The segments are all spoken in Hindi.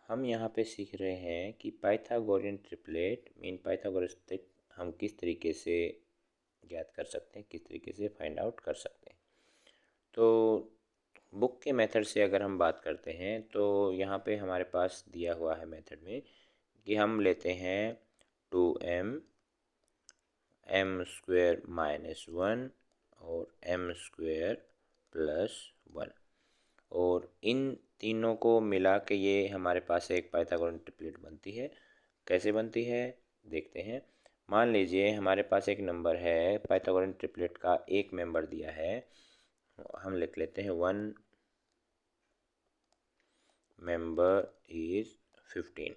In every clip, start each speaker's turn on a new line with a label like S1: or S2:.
S1: हम यहाँ पे सीख रहे हैं कि पाइथागोरियन ट्रिपलेट मीन पाइथागोरस हम किस तरीके से ज्ञात कर सकते हैं, किस तरीके से फाइंड आउट कर सकते हैं। तो बुक के मेथड से अगर हम बात करते हैं तो यहाँ पे हमारे पास दिया हुआ है मेथड में कि हम लेते हैं 2m m² -1 और m² +1 और इन तीनों को मिला के ये हमारे पास एक पाइथागोरन ट्रिपलेट बनती है। कैसे बनती है देखते हैं। मान लीजिए हमारे पास एक नंबर है, पाइथागोरन ट्रिपलेट का एक मेंबर दिया है, हम लिख लेते हैं 1 मेंबर इज 15।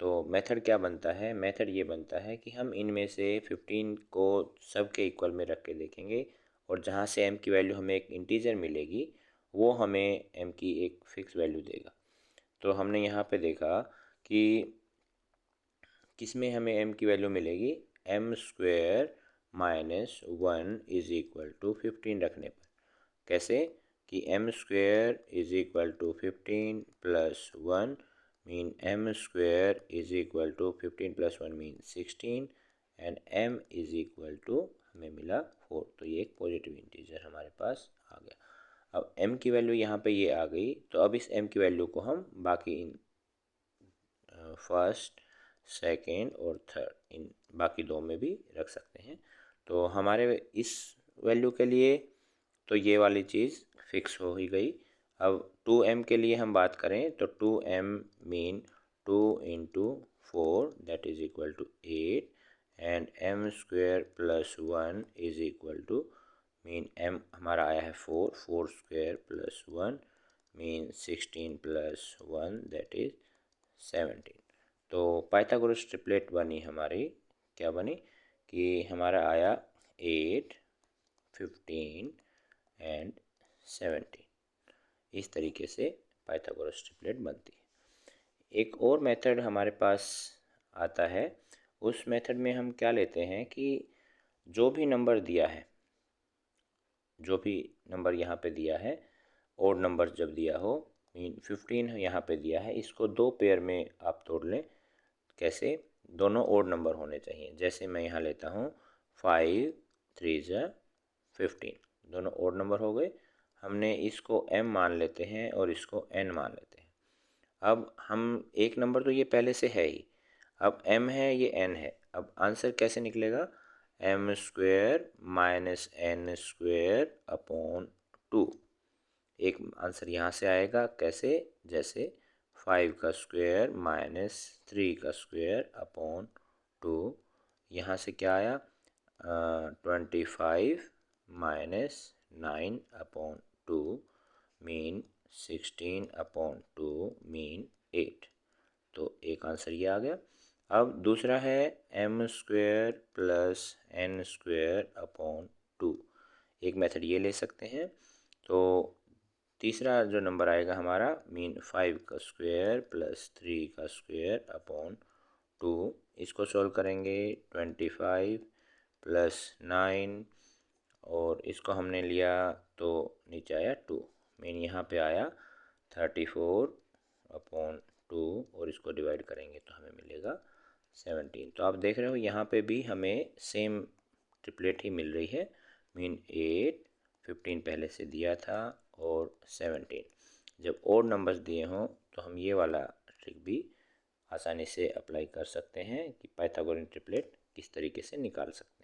S1: तो मेथड क्या बनता है, मेथड ये बनता है कि हम इनमें से 15 को सब के इक्वल में रख के देखेंगे और जहाँ से m की वैल्यू हमें एक इंटीजर मिलेगी वो हमें m की एक फिक्स वैल्यू देगा। तो हमने यहाँ पे देखा कि किस में हमें m की वैल्यू मिलेगी, m² -1 इज इक्वल टू 15 रखने पर। कैसे कि m² is equal to 15 + 1 mean m² is equal to 15 + 1 mean 16 and m is equal to हमें मिला 4। तो ये एक पॉजिटिव इंटीजर हमारे पास आ गया। अब m की वैल्यू यहाँ पे ये आ गई, तो अब इस m की वैल्यू को हम बाकी इन फर्स्ट, सेकेंड और थर्ड इन बाकी दो में भी रख सकते हैं। तो हमारे इस वैल्यू के लिए तो ये वाली चीज़ फिक्स हो ही गई। अब 2m के लिए हम बात करें तो 2m mean 2 × 4 that is equal to 8 and m² +1 is equal to mean m हमारा आया है 4² + 1 मीन 16 + 1 दैट इज 17। तो पाइथागोरस ट्रिपलेट बनी हमारी, क्या बनी कि हमारा आया 8, 15 एंड 17। इस तरीके से पाइथागोरस ट्रिपलेट बनती है। एक और मेथड हमारे पास आता है, उस मेथड में हम क्या लेते हैं कि जो भी नंबर दिया है, जो भी नंबर यहाँ पे दिया है, ओड नंबर जब दिया हो मीन 15 यहाँ पे दिया है, इसको दो पेयर में आप तोड़ लें। कैसे, दोनों ओड नंबर होने चाहिए। जैसे मैं यहाँ लेता हूँ 5 3 15, दोनों ओड नंबर हो गए। हमने इसको m मान लेते हैं और इसको n मान लेते हैं। अब हम एक नंबर तो ये पहले से है ही, अब m है ये n है। अब आंसर कैसे निकलेगा, m² -n² अपॉन 2। एक आंसर यहाँ से आएगा, कैसे, जैसे 5 का स्क्वायर -3 का स्क्वायर अपॉन 2। यहाँ से क्या आया 25 -9 अपॉन 2 मीन 16 अपॉन 2 मीन 8। तो एक आंसर ये आ गया। अब दूसरा है m² + n² अपॉन 2। एक मेथड ये ले सकते हैं। तो तीसरा जो नंबर आएगा हमारा मीन 5 का स्क्वायर +3 का स्क्वायर अपॉन 2। इसको सॉल्व करेंगे 25 + 9 और इसको हमने लिया तो नीचे आया 2 मीन यहाँ पे आया 34 अपॉन 2 और इसको डिवाइड करेंगे तो हमें मिलेगा 17। तो आप देख रहे हो यहाँ पे भी हमें सेम ट्रिपलेट ही मिल रही है, मीन 8, 15 पहले से दिया था और 17। जब ओड नंबर्स दिए हों तो हम ये वाला ट्रिक भी आसानी से अप्लाई कर सकते हैं कि पाइथागोरन ट्रिपलेट किस तरीके से निकाल सकते हैं।